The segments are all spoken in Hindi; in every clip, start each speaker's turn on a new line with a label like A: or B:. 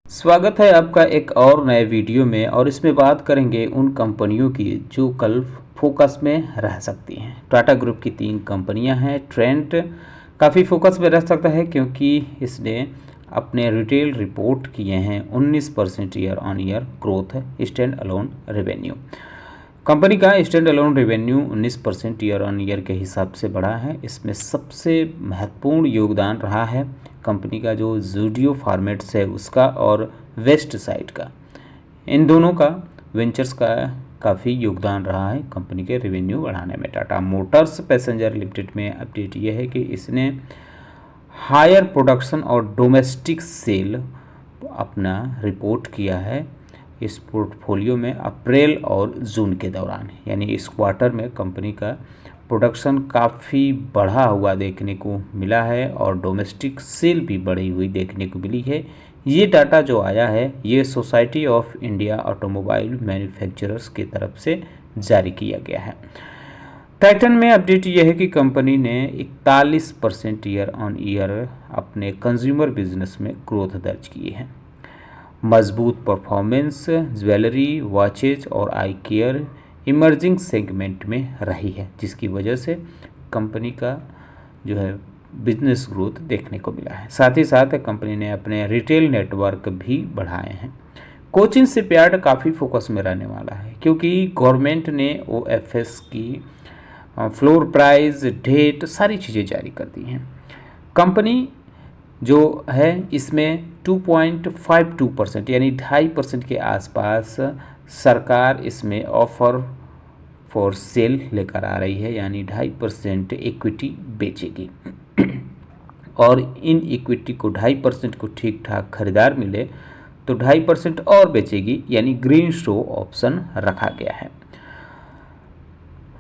A: स्वागत है आपका एक और नए वीडियो में। और इसमें बात करेंगे उन कंपनियों की जो कल फोकस में रह सकती हैं। टाटा ग्रुप की 3 कंपनियां हैं। ट्रेंट काफ़ी फोकस में रह सकता है क्योंकि इसने अपने रिटेल रिपोर्ट किए हैं 19% year on year growth stand alone revenue. Company का stand alone revenue 19% year on year के हिसाब से बढ़ा है। इसमें सबसे महत्वपूर्ण योगदान रहा है कंपनी का जो जूडियो फॉर्मेट्स है उसका और वेस्ट साइड का, इन दोनों का वेंचर्स का काफ़ी योगदान रहा है कंपनी के रेवेन्यू बढ़ाने में। टाटा मोटर्स पैसेंजर लिमिटेड में अपडेट ये है कि इसने हायर प्रोडक्शन और डोमेस्टिक सेल अपना रिपोर्ट किया है इस पोर्टफोलियो में अप्रैल और जून के दौरान, यानी इस क्वार्टर में कंपनी का प्रोडक्शन काफ़ी बढ़ा हुआ देखने को मिला है और डोमेस्टिक सेल भी बढ़ी हुई देखने को मिली है। ये डाटा जो आया है ये society of India automobile manufacturers की तरफ से जारी किया गया है। टाइटन में अपडेट यह है कि कंपनी ने 41% ईयर ऑन ईयर अपने कंज्यूमर बिजनेस में ग्रोथ दर्ज की है। मजबूत परफॉर्मेंस ज्वेलरी, वॉचेज और आई केयर इमर्जिंग सेगमेंट में रही है, जिसकी वजह से कंपनी का जो है बिजनेस ग्रोथ देखने को मिला है। साथ ही साथ कंपनी ने अपने रिटेल नेटवर्क भी बढ़ाए हैं। कोचिन शिपयार्ड काफ़ी फोकस में रहने वाला है क्योंकि गवर्नमेंट ने ओएफएस की फ्लोर प्राइस, डेट सारी चीज़ें जारी कर दी हैं। कंपनी जो है इसमें 2.52% यानी 2.5% के आसपास सरकार इसमें ऑफर फॉर सेल लेकर आ रही है, यानी 2.5% इक्विटी बेचेगी और इन इक्विटी को 2.5% को ठीक ठाक खरीदार मिले तो 2.5% और बेचेगी, यानी ग्रीन शो ऑप्शन रखा गया है।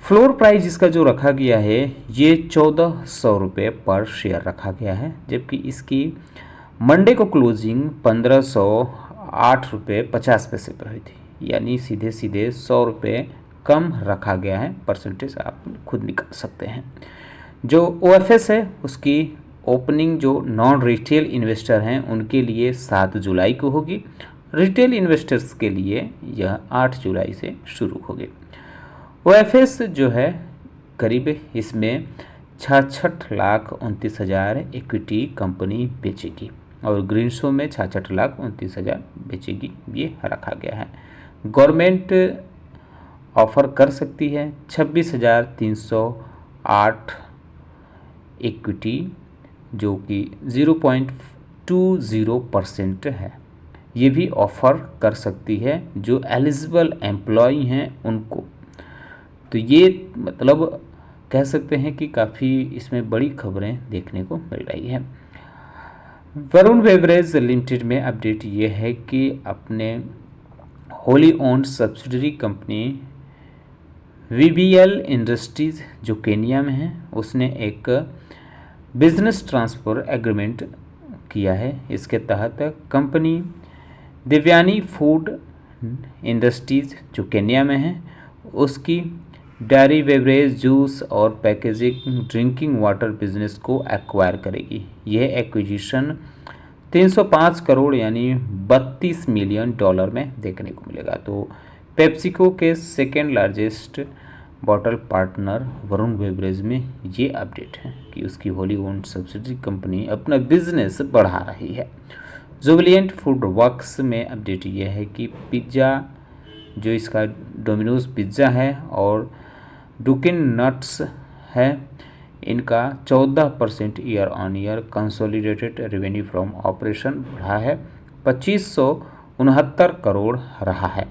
A: फ्लोर प्राइस इसका जो रखा गया है ये 1400 रुपये पर शेयर रखा गया है, जबकि इसकी मंडे को क्लोजिंग 1508 रुपये 50 पैसे पर हुई थी, यानी सीधे सीधे 100 रुपये कम रखा गया है। परसेंटेज आप खुद निकाल सकते हैं। जो ओएफएस है उसकी ओपनिंग जो नॉन रिटेल इन्वेस्टर हैं उनके लिए 7 जुलाई को होगी। रिटेल इन्वेस्टर्स के लिए यह 8 जुलाई से शुरू होगी। ओएफएस जो है करीब इसमें 66,29,000 इक्विटी कंपनी बेचेगी और ग्रीन शो में 66,29,000 बेचेगी, ये रखा गया है। गवर्नमेंट ऑफर कर सकती है 26,308 इक्विटी जो कि 0.20% है, ये भी ऑफर कर सकती है जो एलिजिबल एम्प्लॉई हैं उनको। तो ये मतलब कह सकते हैं कि काफ़ी इसमें बड़ी खबरें देखने को मिल रही हैं। वरुण बेवरेज लिमिटेड में अपडेट ये है कि अपने wholly owned subsidiary company VBL industries जो केनिया में है उसने एक बिजनेस ट्रांसफ़र एग्रीमेंट किया है। इसके तहत कंपनी दिव्यानी फूड इंडस्ट्रीज जो केनिया में है उसकी डेयरी, बेवरेज, जूस और पैकेजिंग ड्रिंकिंग वाटर बिजनेस को एक्वायर करेगी। यह एक्विजिशन 305 करोड़ यानी $32 मिलियन में देखने को मिलेगा। तो पेप्सिको के second largest bottle partner Varun beverage में ये अपडेट है कि उसकी होली ओन्ड सब्सिडरी कंपनी अपना बिजनेस बढ़ा रही है। जुबिलिएंट फूड वर्क्स में अपडेट ये है कि पिज़्ज़ा जो इसका डोमिनोज पिज़्ज़ा है और डुकिन नट्स है, इनका 14% year on year consolidated revenue from operation बढ़ा है, 2569 करोड़ रहा है।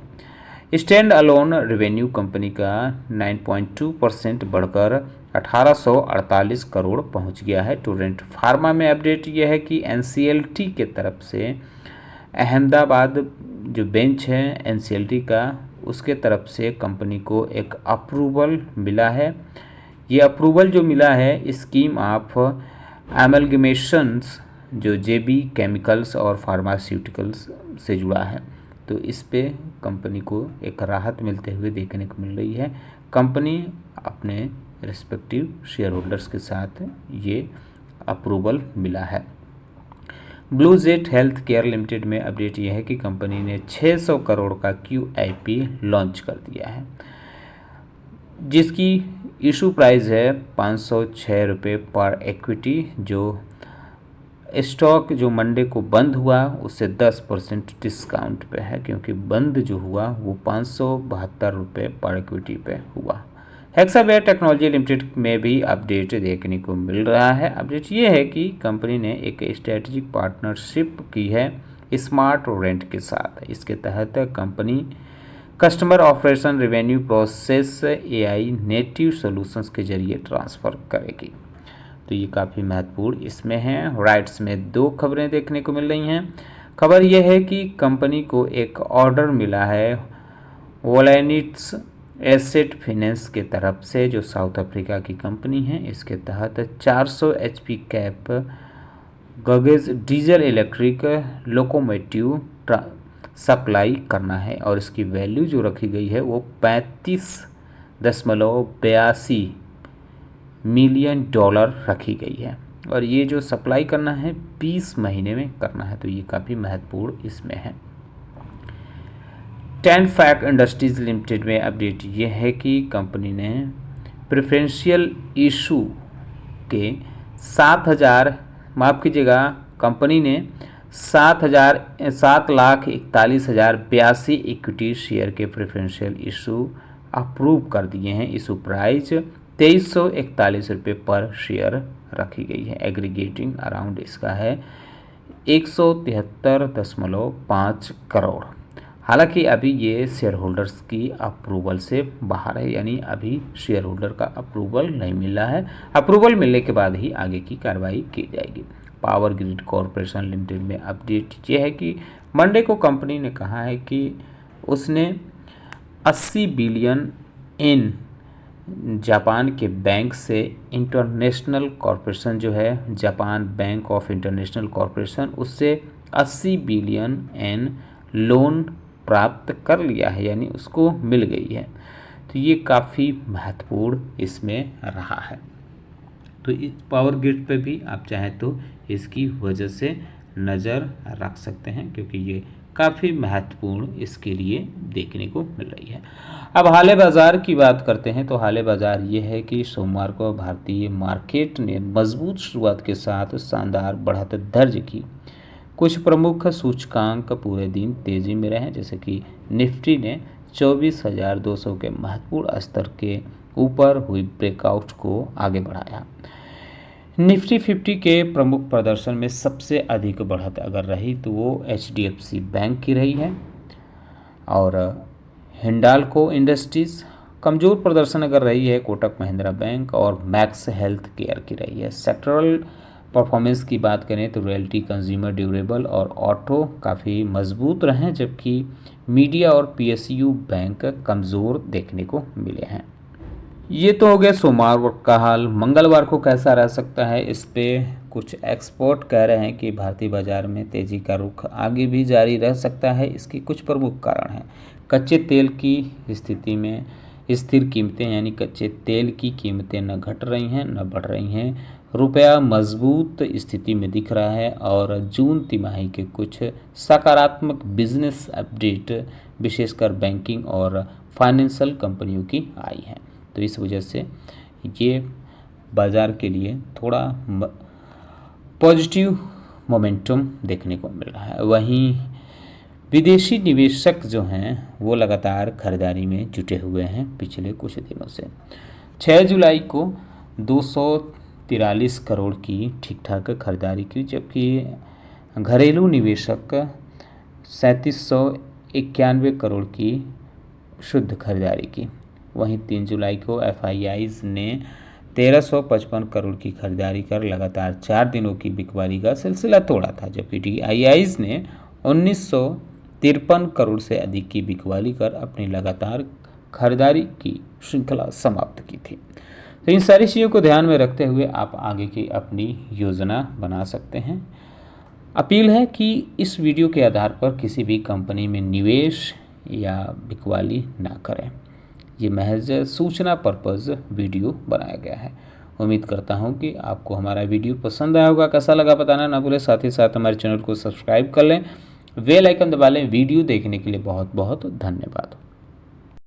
A: स्टैंड अलोन रेवेन्यू कंपनी का 9.2% बढ़कर 1848 करोड़ पहुंच गया है। टोरेंट फार्मा में अपडेट यह है कि एनसीएलटी के तरफ से अहमदाबाद जो बेंच है एनसीएलटी का उसके तरफ से कंपनी को एक अप्रूवल मिला है। ये अप्रूवल जो मिला है स्कीम ऑफ एमलगमेशंस जो जेबी केमिकल्स और फार्मास्यूटिकल्स से जुड़ा है, तो इस पे कंपनी को एक राहत मिलते हुए देखने को मिल रही है। कंपनी अपने रिस्पेक्टिव शेयर होल्डर्स के साथ ये अप्रूवल मिला है। ब्लूजेट हेल्थ केयर लिमिटेड में अपडेट यह है कि कंपनी ने 600 करोड़ का QIP लॉन्च कर दिया है, जिसकी इशू प्राइस है 506 रुपये पर इक्विटी। जो स्टॉक जो मंडे को बंद हुआ उससे 10% डिस्काउंट पे है, क्योंकि बंद जो हुआ वो 572 रुपये पर इक्विटी पे हुआ। हेक्सावेयर टेक्नोलॉजी लिमिटेड में भी अपडेट देखने को मिल रहा है। अपडेट ये है कि कंपनी ने एक स्ट्रेटेजिक पार्टनरशिप की है स्मार्ट रेंट के साथ। इसके तहत company customer operation revenue process AI native solutions के जरिए ट्रांसफ़र करेगी। तो ये काफ़ी महत्वपूर्ण इसमें है। राइट्स में 2 खबरें देखने को मिल रही हैं। खबर यह है कि कंपनी को एक ऑर्डर मिला है वोलेनिट्स एसेट फाइनेंस के तरफ से, जो साउथ अफ्रीका की कंपनी है। इसके तहत 400 HP cape gauge diesel electric locomotive supply करना है, और इसकी वैल्यू जो रखी गई है वो 35.82 मिलियन डॉलर रखी गई है, और ये जो सप्लाई करना है 20 महीने में करना है। तो ये काफ़ी महत्वपूर्ण इसमें है। टेनफैक इंडस्ट्रीज लिमिटेड में अपडेट ये है कि कंपनी ने प्रेफरेंशियल इशू के 7,41,082 इक्विटी शेयर के प्रेफरेंशियल इशू अप्रूव कर दिए हैं। इशू प्राइस 2341 रुपये पर शेयर रखी गई है। एग्रीगेटिंग अराउंड इसका है 173.5 करोड़। हालांकि अभी ये शेयर होल्डर्स की अप्रूवल से बाहर है, यानी अभी शेयर होल्डर का अप्रूवल नहीं मिला है। अप्रूवल मिलने के बाद ही आगे की कार्रवाई की जाएगी। पावर ग्रिड कॉरपोरेशन लिमिटेड में अपडेट ये है कि मंडे को कंपनी ने कहा है कि उसने 80 बिलियन इन जापान के बैंक से इंटरनेशनल कॉरपोरेशन जो है Japan bank of international corporation, उससे 80 बिलियन इन लोन प्राप्त कर लिया है, यानी उसको मिल गई है। तो ये काफ़ी महत्वपूर्ण इसमें रहा है। तो इस पावर ग्रिड पे भी आप चाहें तो इसकी वजह से नज़र रख सकते हैं, क्योंकि ये काफ़ी महत्वपूर्ण इसके लिए देखने को मिल रही है। अब हाले बाज़ार की बात करते हैं। तो हाले बाज़ार ये है कि सोमवार को भारतीय मार्केट ने मजबूत शुरुआत के साथ शानदार बढ़त दर्ज की। कुछ प्रमुख सूचकांक पूरे दिन तेज़ी में रहे, जैसे कि निफ्टी ने 24,200 के महत्वपूर्ण स्तर के ऊपर हुई ब्रेकआउट को आगे बढ़ाया। निफ्टी 50 के प्रमुख प्रदर्शन में सबसे अधिक बढ़त अगर रही तो वो HDFC बैंक की रही है, और हिंडाल्को इंडस्ट्रीज़। कमज़ोर प्रदर्शन अगर रही है कोटक महिंद्रा बैंक और मैक्स हेल्थ केयर की रही है। सेक्टरल परफॉर्मेंस की बात करें तो रियल्टी, कंज्यूमर ड्यूरेबल और ऑटो काफ़ी मजबूत रहे, जबकि मीडिया और PSU बैंक कमज़ोर देखने को मिले हैं। ये तो हो गया सोमवार का हाल। मंगलवार को कैसा रह सकता है, इस पे कुछ एक्सपर्ट कह रहे हैं कि भारतीय बाजार में तेज़ी का रुख आगे भी जारी रह सकता है। इसके कुछ प्रमुख कारण हैं। कच्चे तेल की स्थिति में स्थिर कीमतें, यानी कच्चे तेल की कीमतें न घट रही हैं न बढ़ रही हैं। रुपया मजबूत स्थिति में दिख रहा है, और जून तिमाही के कुछ सकारात्मक बिजनेस अपडेट विशेषकर बैंकिंग और फाइनेंशियल कंपनियों की आई हैं। तो इस वजह से ये बाज़ार के लिए थोड़ा पॉजिटिव मोमेंटम देखने को मिल रहा है। वहीं विदेशी निवेशक जो हैं वो लगातार खरीदारी में जुटे हुए हैं पिछले कुछ दिनों से। 6 जुलाई को 243 करोड़ की ठीक ठाक खरीदारी की, जबकि घरेलू निवेशक 3791 करोड़ की शुद्ध खरीदारी की। वहीं 3 जुलाई को FIIs ने 1355 करोड़ की खरीदारी कर लगातार 4 दिनों की बिकवाली का सिलसिला तोड़ा था, जबकि DIIs ने 1953 करोड़ से अधिक की बिकवाली कर अपनी लगातार खरीदारी की श्रृंखला समाप्त की थी। तो इन सारी चीज़ों को ध्यान में रखते हुए आप आगे की अपनी योजना बना सकते हैं। अपील है कि इस वीडियो के आधार पर किसी भी कंपनी में निवेश या बिकवाली ना करें। ये महज सूचना पर्पज़ वीडियो बनाया गया है। उम्मीद करता हूं कि आपको हमारा वीडियो पसंद आया होगा। कैसा लगा बताना ना भूलें, साथ ही साथ हमारे चैनल को सब्सक्राइब कर लें, बेल आइकन दबा लें। वीडियो देखने के लिए बहुत बहुत धन्यवाद।